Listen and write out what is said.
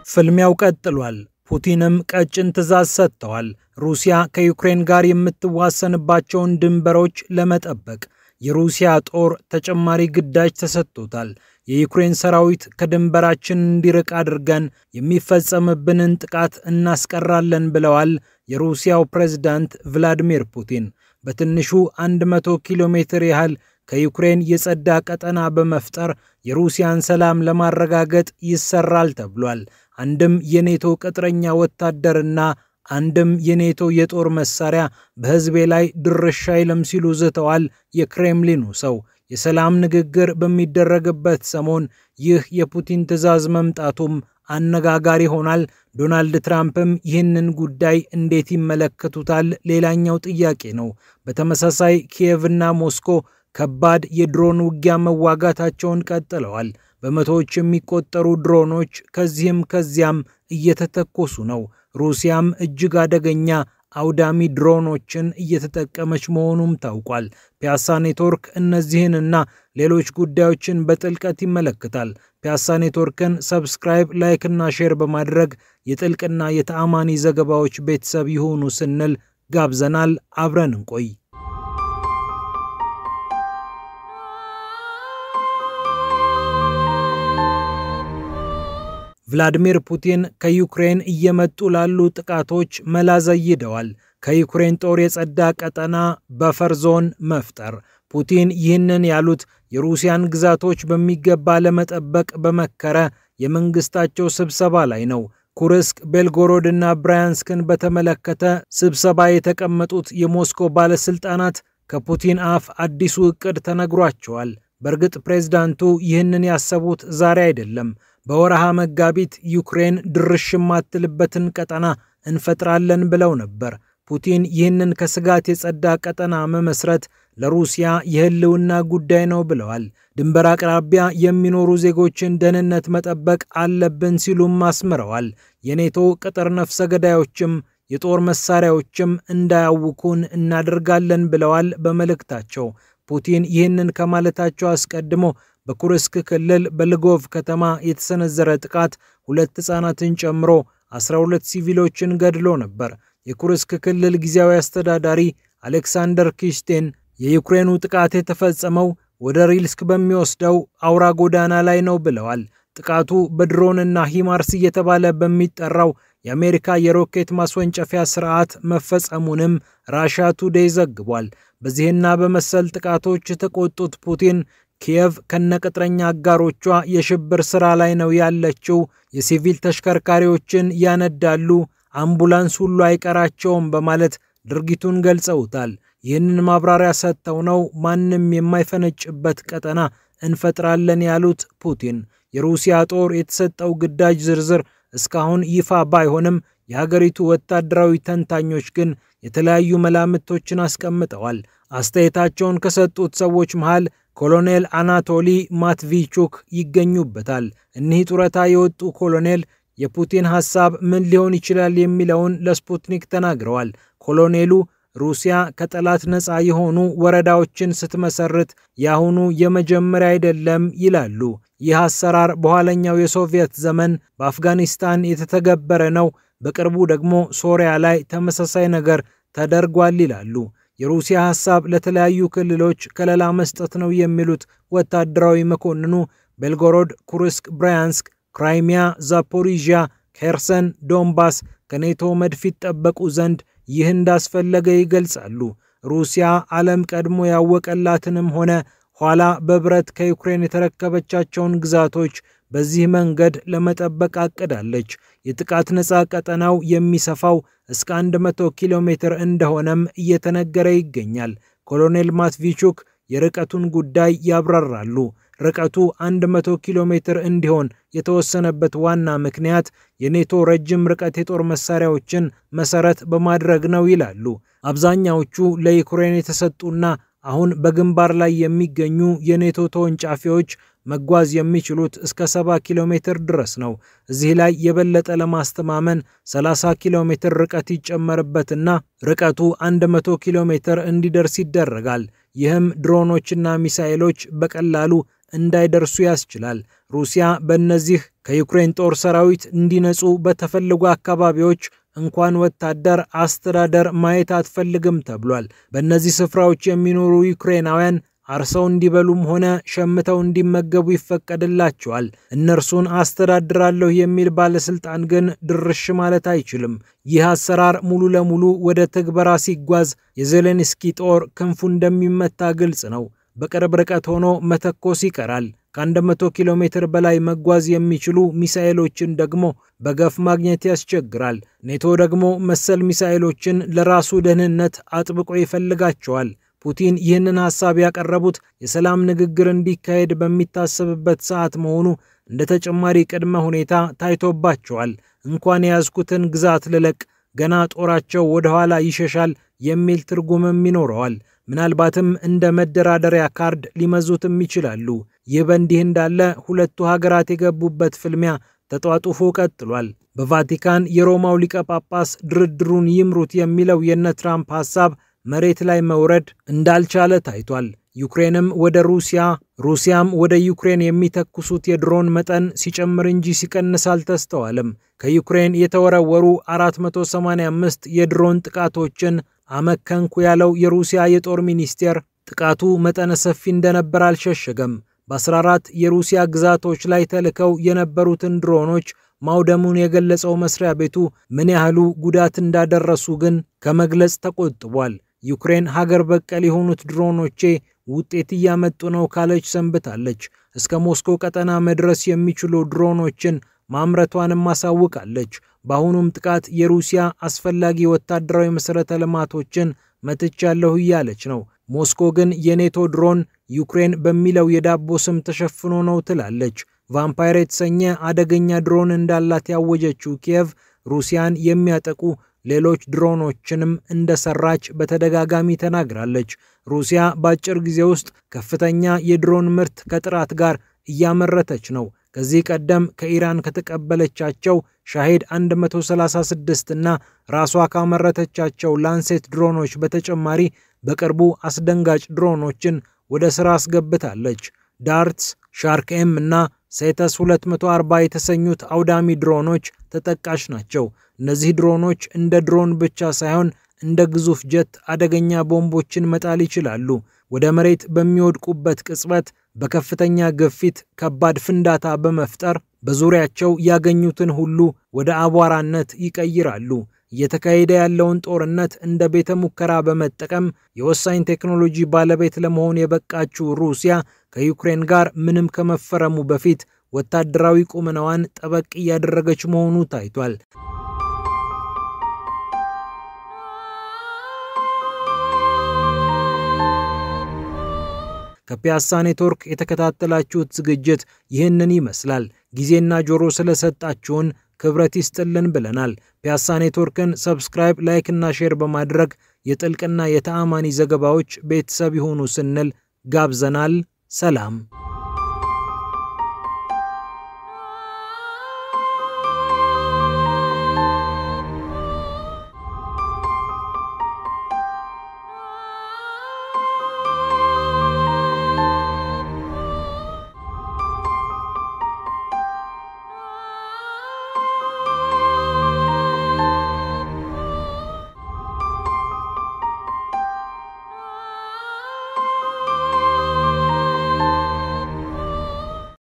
ፍልሚያው ቀጥሏል። ፑቲንም ቀጭን ትዕዛዝ ሰጥተዋል። ሩሲያ ከዩክሬን ጋር የምትዋሰንባቸውን ድንበሮች ለመጠበቅ የሩሲያ ጦር ተጨማሪ ግዳጅ ተሰጥቶታል። የዩክሬን ሰራዊት ከድንበራችን እንዲርቅ አድርገን የሚፈጸምብንን ጥቃት እናስቀራለን ብለዋል የሩሲያው ፕሬዝዳንት ቭላዲሚር ፑቲን። በትንሹ 100 ኪሎ ሜትር ያህል ከዩክሬን የጸዳ ቀጠና በመፍጠር የሩሲያን ሰላም ለማረጋገጥ ይሰራል ተብሏል። አንድም የኔቶ ቅጥረኛ ወታደርና አንድም የኔቶ የጦር መሳሪያ በህዝቤ ላይ ድርሽ አይልም ሲሉ ዝተዋል የክሬምሊኑ ሰው። የሰላም ንግግር በሚደረግበት ሰሞን ይህ የፑቲን ትዕዛዝ መምጣቱም አነጋጋሪ ሆኗል። ዶናልድ ትራምፕም ይህንን ጉዳይ እንዴት ይመለከቱታል? ሌላኛው ጥያቄ ነው። በተመሳሳይ ኪየቭና ሞስኮ ከባድ የድሮን ውጊያ መዋጋታቸውን ቀጥለዋል። በመቶዎች የሚቆጠሩ ድሮኖች ከዚህም ከዚያም እየተተኮሱ ነው። ሩሲያም እጅግ አደገኛ አውዳሚ ድሮኖችን እየተጠቀመች መሆኑም ታውቋል። ፒያሳ ኔትወርክ እነዚህንና ሌሎች ጉዳዮችን በጥልቀት ይመለከታል። ፒያሳ ኔትወርክን ሰብስክራይብ፣ ላይክ እና ሼር በማድረግ የጥልቅና የተአማኒ ዘገባዎች ቤተሰብ ይሁኑ ስንል ጋብዘናል። አብረን እንቆይ። ቭላዲሚር ፑቲን ከዩክሬን እየመጡ ላሉ ጥቃቶች መላ ዘይደዋል። ከዩክሬን ጦር የጸዳ ቀጠና በፈር ዞን መፍጠር። ፑቲን ይህንን ያሉት የሩሲያን ግዛቶች በሚገባ ለመጠበቅ በመከረ የመንግስታቸው ስብሰባ ላይ ነው። ኩርስክ፣ ቤልጎሮድ እና ብራያንስክን በተመለከተ ስብሰባ የተቀመጡት የሞስኮ ባለስልጣናት ከፑቲን አፍ አዲሱ እቅድ ተነግሯቸዋል። በእርግጥ ፕሬዝዳንቱ ይህንን ያሰቡት ዛሬ አይደለም። በወረሃ መጋቢት ዩክሬን ድርሽ የማትልበትን ቀጠና እንፈጥራለን ብለው ነበር። ፑቲን ይህንን ከስጋት የጸዳ ቀጠና መመስረት ለሩሲያ የህልውና ጉዳይ ነው ብለዋል። ድንበር አቅራቢያ የሚኖሩ ዜጎችን ደህንነት መጠበቅ አለብን ሲሉም አስምረዋል። የኔቶ ቅጥር ነፍሰ ገዳዮችም የጦር መሳሪያዎችም እንዳያውኩን እናደርጋለን ብለዋል በመልእክታቸው። ፑቲን ይህንን ከማለታቸው አስቀድሞ በኩርስክ ክልል በልጎቭ ከተማ የተሰነዘረ ጥቃት 2 ህፃናትን ጨምሮ 12 ሲቪሎችን ገድሎ ነበር። የኩርስክ ክልል ጊዜያዊ አስተዳዳሪ አሌክሳንደር ኪሽቴን የዩክሬኑ ጥቃት የተፈጸመው ወደ ሪልስክ በሚወስደው አውራ ጎዳና ላይ ነው ብለዋል። ጥቃቱ በድሮንና ሂማርስ እየተባለ በሚጠራው የአሜሪካ የሮኬት ማስወንጨፊያ ስርዓት መፈጸሙንም ራሻ ቱዴይ ዘግቧል። በዚህና በመሰል ጥቃቶች የተቆጡት ፑቲን ኪየቭ ከነቅጥረኛ አጋሮቿ የሽብር ስራ ላይ ነው ያለችው፣ የሲቪል ተሽከርካሪዎችን ያነዳሉ፣ አምቡላንስ ሁሉ አይቀራቸውም በማለት ድርጊቱን ገልጸውታል። ይህንን ማብራሪያ ሰጥተው ነው ማንም የማይፈነጭበት ቀጠና እንፈጥራለን ያሉት ፑቲን። የሩሲያ ጦር የተሰጠው ግዳጅ ዝርዝር እስካሁን ይፋ ባይሆንም የሀገሪቱ ወታደራዊ ተንታኞች ግን የተለያዩ መላምቶችን አስቀምጠዋል። አስተያየታቸውን ከሰጡት ሰዎች መሃል ኮሎኔል አናቶሊ ማትቪቹክ ይገኙበታል። እኒህ ጡረታ የወጡ ኮሎኔል የፑቲን ሐሳብ ምን ሊሆን ይችላል የሚለውን ለስፑትኒክ ተናግረዋል። ኮሎኔሉ ሩሲያ ከጠላት ነፃ የሆኑ ወረዳዎችን ስትመሰርት ያሁኑ የመጀመሪያ አይደለም ይላሉ። ይህ አሰራር በኋለኛው የሶቪየት ዘመን በአፍጋኒስታን የተተገበረ ነው። በቅርቡ ደግሞ ሶሪያ ላይ ተመሳሳይ ነገር ተደርጓል ይላሉ። የሩሲያ ሐሳብ ለተለያዩ ክልሎች ከለላ መስጠት ነው የሚሉት ወታደራዊ መኮንኑ ቤልጎሮድ፣ ኩርስክ፣ ብራያንስክ፣ ክራይሚያ፣ ዛፖሪዥያ፣ ኬርሰን፣ ዶንባስ ከኔቶ መድፍ ይጠበቁ ዘንድ ይህ እንዳስፈለገ ይገልጻሉ። ሩሲያ ዓለም ቀድሞ ያወቀላትንም ሆነ ኋላ በብረት ከዩክሬን የተረከበቻቸውን ግዛቶች በዚህ መንገድ ለመጠበቅ አቅዳለች። የጥቃት ነፃ ቀጠናው የሚሰፋው እስከ 100 ኪሎ ሜትር እንደሆነም እየተነገረ ይገኛል። ኮሎኔል ማትቪቹክ የርቀቱን ጉዳይ ያብራራሉ። ርቀቱ 100 ኪሎ ሜትር እንዲሆን የተወሰነበት ዋና ምክንያት የኔቶ ረጅም ርቀት የጦር መሳሪያዎችን መሰረት በማድረግ ነው ይላሉ። አብዛኛዎቹ ለዩክሬን የተሰጡና አሁን በግንባር ላይ የሚገኙ የኔቶ ተወንጫፊዎች መጓዝ የሚችሉት እስከ 70 ኪሎ ሜትር ድረስ ነው። እዚህ ላይ የበለጠ ለማስተማመን 30 ኪሎ ሜትር ርቀት ይጨመርበትና ርቀቱ 100 ኪሎ ሜትር እንዲደርስ ይደረጋል። ይህም ድሮኖችና ሚሳኤሎች በቀላሉ እንዳይደርሱ ያስችላል። ሩሲያ በእነዚህ ከዩክሬን ጦር ሰራዊት እንዲነጹ በተፈለጉ አካባቢዎች እንኳን ወታደር አስተዳደር ማየት አትፈልግም ተብሏል። በእነዚህ ስፍራዎች የሚኖሩ ዩክሬናውያን አርሰው እንዲበሉም ሆነ ሸምተው እንዲመገቡ ይፈቀድላቸዋል። እነርሱን አስተዳድራለሁ የሚል ባለስልጣን ግን ድርሽ ማለት አይችልም። ይህ አሰራር ሙሉ ለሙሉ ወደ ትግበራ ሲጓዝ የዜሌንስኪ ጦር ክንፉ እንደሚመታ ግልጽ ነው። በቅርብ ርቀት ሆኖ መተኮስ ይቀራል። ከ100 ኪሎ ሜትር በላይ መጓዝ የሚችሉ ሚሳኤሎችን ደግሞ በገፍ ማግኘት ያስቸግራል። ኔቶ ደግሞ መሰል ሚሳኤሎችን ለራሱ ደህንነት አጥብቆ ይፈልጋቸዋል። ፑቲን ይህንን ሐሳብ ያቀረቡት የሰላም ንግግር እንዲካሄድ በሚታሰብበት ሰዓት መሆኑ እንደ ተጨማሪ ቅድመ ሁኔታ ታይቶባቸዋል። እንኳን የያዝኩትን ግዛት ልለቅ፣ ገና ጦራቸው ወደ ኋላ ይሸሻል የሚል ትርጉምም ይኖረዋል። ምናልባትም እንደ መደራደሪያ ካርድ ሊመዙትም ይችላሉ። ይህ በእንዲህ እንዳለ ሁለቱ ሀገራት የገቡበት ፍልሚያ ተጧጡፎ ቀጥሏል። በቫቲካን የሮማው ሊቀ ጳጳስ ድርድሩን ይምሩት የሚለው የነ ትራምፕ ሐሳብ መሬት ላይ መውረድ እንዳልቻለ ታይቷል። ዩክሬንም ወደ ሩሲያም ወደ ዩክሬን የሚተኩሱት የድሮን መጠን ሲጨምር እንጂ ሲቀንስ አልተስተዋልም። ከዩክሬን የተወረወሩ 485 የድሮን ጥቃቶችን አመከንኩ ያለው የሩሲያ የጦር ሚኒስቴር ጥቃቱ መጠነ ሰፊ እንደነበር አልሸሸገም። በ14 የሩሲያ ግዛቶች ላይ ተልከው የነበሩትን ድሮኖች ማውደሙን የገለጸው መስሪያ ቤቱ ምን ያህሉ ጉዳት እንዳደረሱ ግን ከመግለጽ ተቆጥቧል። ዩክሬን ሀገር በቀል የሆኑት ድሮኖቼ ውጤት እያመጡ ነው ካለች ሰንብታለች። እስከ ሞስኮ ቀጠና መድረስ የሚችሉ ድሮኖችን ማምረቷንም ማሳውቃለች። በአሁኑም ጥቃት የሩሲያ አስፈላጊ ወታደራዊ መሰረተ ልማቶችን መትቻለሁ እያለች ነው። ሞስኮ ግን የኔቶ ድሮን ዩክሬን በሚለው የዳቦ ስም ተሸፍኖ ነው ትላለች። ቫምፓየር የተሰኘ አደገኛ ድሮን እንዳላት ያወጀችው ኪየቭ ሩሲያን የሚያጠቁ ሌሎች ድሮኖችንም እንደሰራች በተደጋጋሚ ተናግራለች። ሩሲያ በአጭር ጊዜ ውስጥ ከፍተኛ የድሮን ምርት ከጥራት ጋር እያመረተች ነው። ከዚህ ቀደም ከኢራን ከተቀበለቻቸው ሻሂድ 136 እና ራሷ ካመረተቻቸው ላንሴት ድሮኖች በተጨማሪ በቅርቡ አስደንጋጭ ድሮኖችን ወደ ስራ አስገብታለች። ዳርትስ፣ ሻርክ ኤም እና ሴተስ 240 የተሰኙት አውዳሚ ድሮኖች ተጠቃሽ ናቸው። እነዚህ ድሮኖች እንደ ድሮን ብቻ ሳይሆን እንደ ግዙፍ ጀት አደገኛ ቦምቦችን መጣል ይችላሉ። ወደ መሬት በሚወድቁበት ቅጽበት በከፍተኛ ግፊት ከባድ ፍንዳታ በመፍጠር በዙሪያቸው ያገኙትን ሁሉ ወደ አቧራነት ይቀይራሉ። እየተካሄደ ያለውን ጦርነት እንደ ቤተ ሙከራ በመጠቀም የወሳኝ ቴክኖሎጂ ባለቤት ለመሆን የበቃችው ሩሲያ ከዩክሬን ጋር ምንም ከመፈረሙ በፊት ወታደራዊ ቁመናዋን ጠበቅ እያደረገች መሆኑ ታይቷል። ከፒያሳ ኔትወርክ የተከታተላችሁት ዝግጅት ይህንን ይመስላል። ጊዜና ጆሮ ስለሰጣችሁን ክብረት ይስጥልን ብለናል። ፒያሳ ኔትወርክን ሰብስክራይብ፣ ላይክ እና ሼር በማድረግ የጥልቅና የተአማኒ ዘገባዎች ቤተሰብ ይሁኑ ስንል ጋብዘናል። ሰላም።